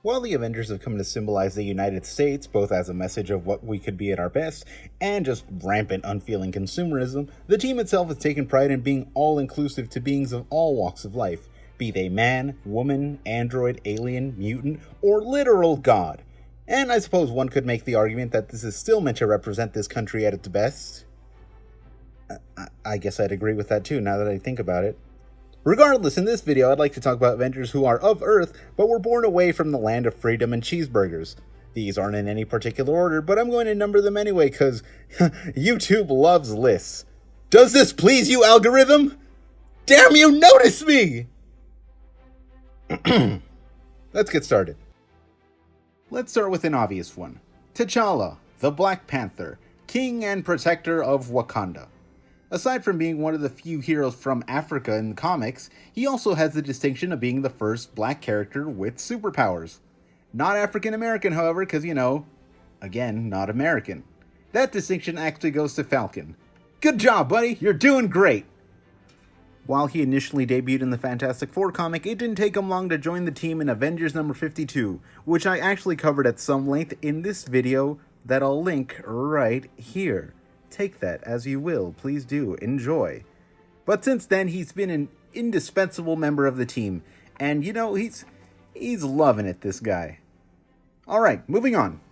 While the Avengers have come to symbolize the United States, both as a message of what we could be at our best, and just rampant, unfeeling consumerism, the team itself has taken pride in being all-inclusive to beings of all walks of life, be they man, woman, android, alien, mutant, or literal god. And I suppose one could make the argument that this is still meant to represent this country at its best. I guess I'd agree with that too, now that I think about it. Regardless, in this video, I'd like to talk about Avengers who are of Earth, but were born away from the land of freedom and cheeseburgers. These aren't in any particular order, but I'm going to number them anyway, because YouTube loves lists. Does this please you, algorithm? Damn you, notice me! Let's get started. Let's start with an obvious one. T'Challa, the Black Panther, King and Protector of Wakanda. Aside from being one of the few heroes from Africa in the comics, he also has the distinction of being the first black character with superpowers. Not African American, however, because, again, not American. That distinction actually goes to Falcon. Good job, buddy! You're doing great! While he initially debuted in the Fantastic Four comic, it didn't take him long to join the team in Avengers number 52, which I actually covered at some length in this video that I'll link right here. Take that as you will, please do, enjoy. But since then, he's been an indispensable member of the team, and he's loving it, this guy. Alright, moving on.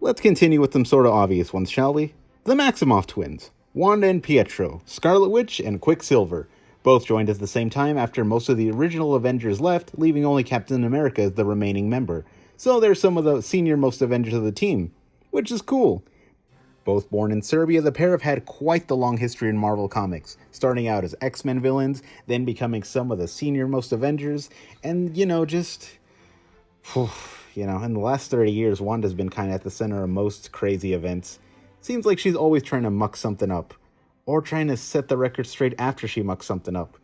Let's continue with some sort of obvious ones, shall we? The Maximoff twins, Wanda and Pietro, Scarlet Witch and Quicksilver, both joined at the same time after most of the original Avengers left, leaving only Captain America as the remaining member. So they're some of the senior-most Avengers of the team, which is cool. Both born in Serbia, the pair have had quite the long history in Marvel Comics, starting out as X-Men villains, then becoming some of the senior-most Avengers, and, in the last 30 years, Wanda's been kind of at the center of most crazy events. Seems like she's always trying to muck something up, or trying to set the record straight after she mucks something up.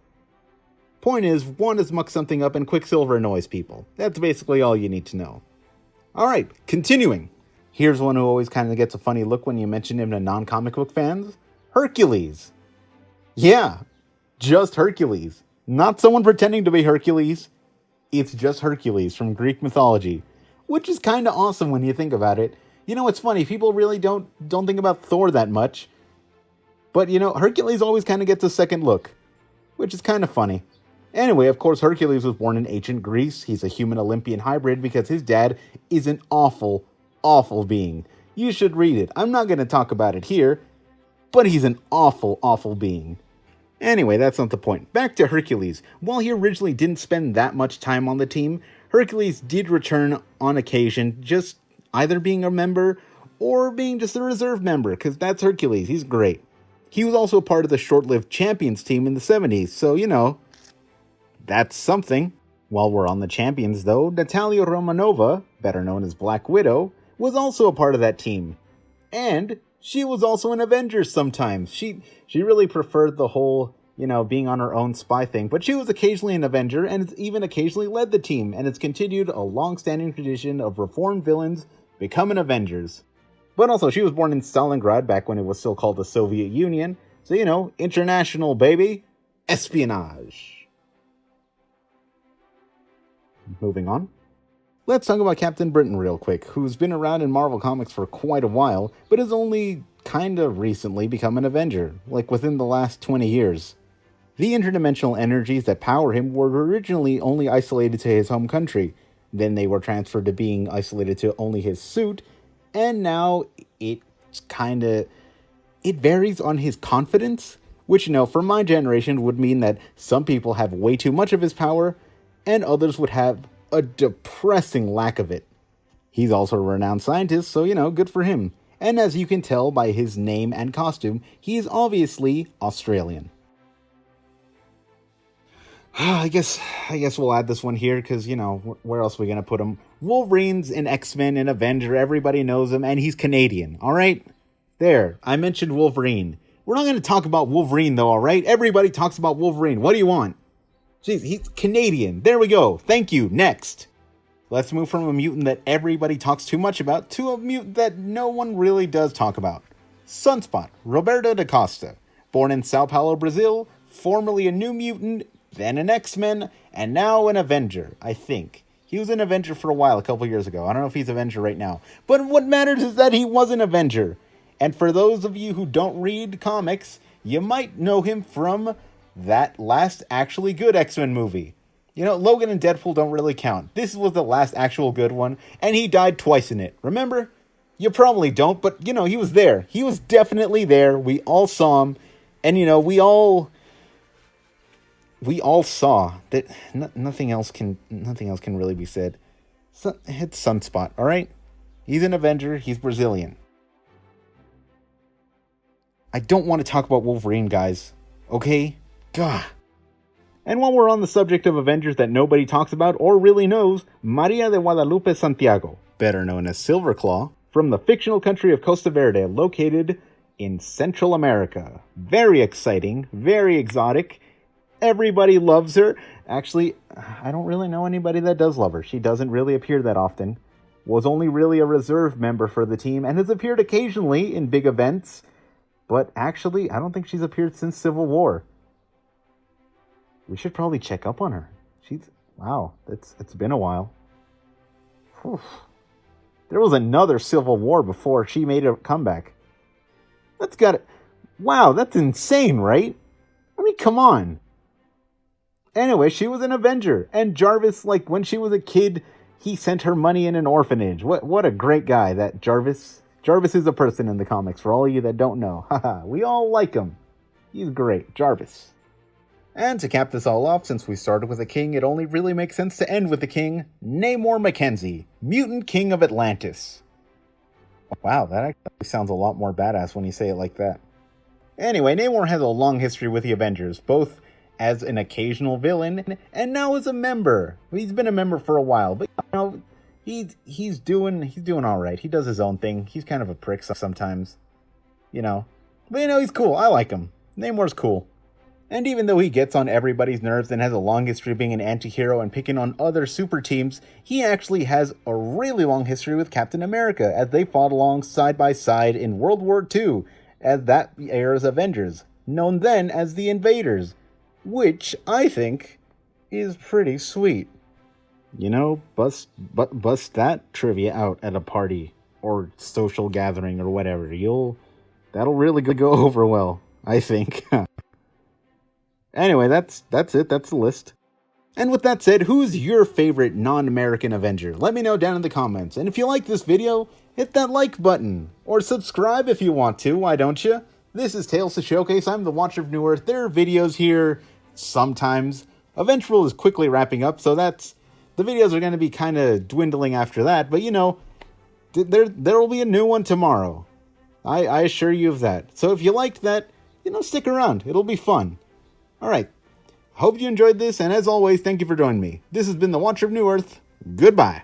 Point is, Wanda's mucked something up and Quicksilver annoys people. That's basically all you need to know. Alright, continuing. Here's one who always kind of gets a funny look when you mention him to non-comic book fans. Hercules. Yeah, just Hercules. Not someone pretending to be Hercules. It's just Hercules from Greek mythology, which is kind of awesome when you think about it. It's funny, people really don't think about Thor that much. But, Hercules always kind of gets a second look, which is kind of funny. Anyway, of course, Hercules was born in ancient Greece. He's a human-Olympian hybrid because his dad is an awful being. You should read it. I'm not going to talk about it here, but he's an awful being. Anyway, that's not the point. Back to Hercules. While he originally didn't spend that much time on the team, Hercules did return on occasion, just either being a member or being just a reserve member, because that's Hercules. He's great. He was also part of the short-lived Champions team in the 70s, so, that's something. While we're on the Champions, though, Natalia Romanova, better known as Black Widow, was also a part of that team. And she was also an Avenger sometimes. She really preferred the whole, being on her own spy thing. But she was occasionally an Avenger and has even occasionally led the team. And it's continued a long-standing tradition of reformed villains becoming Avengers. But also, she was born in Stalingrad back when it was still called the Soviet Union. So, international, baby. Espionage. Moving on. Let's talk about Captain Britain real quick, who's been around in Marvel Comics for quite a while, but has only kind of recently become an Avenger, like within the last 20 years. The interdimensional energies that power him were originally only isolated to his home country, then they were transferred to being isolated to only his suit, and now it varies on his confidence, which, for my generation would mean that some people have way too much of his power, and others would have a depressing lack of it. He's also a renowned scientist, so, good for him. And as you can tell by his name and costume, he is obviously Australian. I guess we'll add this one here, because, where else are we going to put him? Wolverine's an X-Men, an Avenger, everybody knows him, and he's Canadian, alright? There, I mentioned Wolverine. We're not going to talk about Wolverine, though, alright? Everybody talks about Wolverine. What do you want? Jeez, he's Canadian. There we go. Thank you. Next. Let's move from a mutant that everybody talks too much about to a mutant that no one really does talk about. Sunspot, Roberto da Costa. Born in Sao Paulo, Brazil, formerly a New Mutant, then an X-Men, and now an Avenger, I think. He was an Avenger for a while, a couple years ago. I don't know if he's Avenger right now. But what matters is that he was an Avenger. And for those of you who don't read comics, you might know him from that last actually good X-Men movie. You know, Logan and Deadpool don't really count. This was the last actual good one, and he died twice in it. Remember? You probably don't, but, you know, he was there. He was definitely there. We all saw him. And, you know, we all saw that nothing else can really be said. It's Sunspot, all right? He's an Avenger. He's Brazilian. I don't want to talk about Wolverine, guys. Okay? Gah. And while we're on the subject of Avengers that nobody talks about or really knows, Maria de Guadalupe Santiago, better known as Silverclaw, from the fictional country of Costa Verde, located in Central America. Very exciting, very exotic. Everybody loves her. Actually, I don't really know anybody that does love her. She doesn't really appear that often. Was only really a reserve member for the team and has appeared occasionally in big events. But actually, I don't think she's appeared since Civil War. We should probably check up on her. Wow, it's been a while. Whew. There was another Civil War before she made a comeback. Wow, that's insane, right? I mean, come on. Anyway, she was an Avenger. And Jarvis, like, when she was a kid, he sent her money in an orphanage. What a great guy, that Jarvis. Jarvis is a person in the comics, for all of you that don't know. Haha, we all like him. He's great, Jarvis. And to cap this all off, since we started with a king, it only really makes sense to end with the king, Namor Mackenzie, Mutant King of Atlantis. Wow, that actually sounds a lot more badass when you say it like that. Anyway, Namor has a long history with the Avengers, both as an occasional villain and now as a member. He's been a member for a while, but you know, he's doing all right. He does his own thing. He's kind of a prick sometimes, you know. But you know, he's cool. I like him. Namor's cool. And even though he gets on everybody's nerves and has a long history of being an anti-hero and picking on other super teams, he actually has a really long history with Captain America, as they fought along side by side in World War II as that era's Avengers, known then as the Invaders, which I think is pretty sweet. You know, bust that trivia out at a party or social gathering or whatever. That'll really go over well, I think. Anyway, that's it. That's the list. And with that said, who's your favorite non-American Avenger? Let me know down in the comments. And if you like this video, hit that like button. Or subscribe if you want to, why don't you? This is Tales to Showcase. I'm the Watcher of New Earth. There are videos here sometimes. Eventual is quickly wrapping up, so the videos are going to be kind of dwindling after that. But you know, there will be a new one tomorrow. I assure you of that. So if you liked that, you know, stick around. It'll be fun. Alright, hope you enjoyed this, and as always, thank you for joining me. This has been the Watcher of New Earth. Goodbye.